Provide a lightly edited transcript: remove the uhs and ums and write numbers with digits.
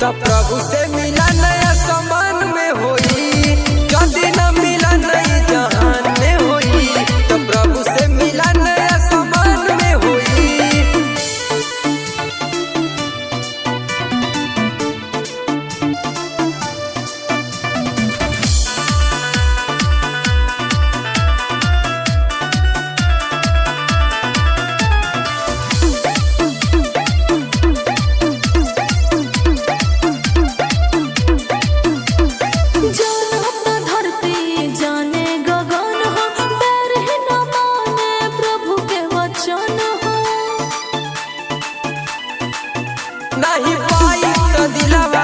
तो प्रभु से मिला नया समान में होई, जदी न मिला नई जहान में होई, तो प्रभु से मिला नया समान में होई। नहीं पाई तो दिलवा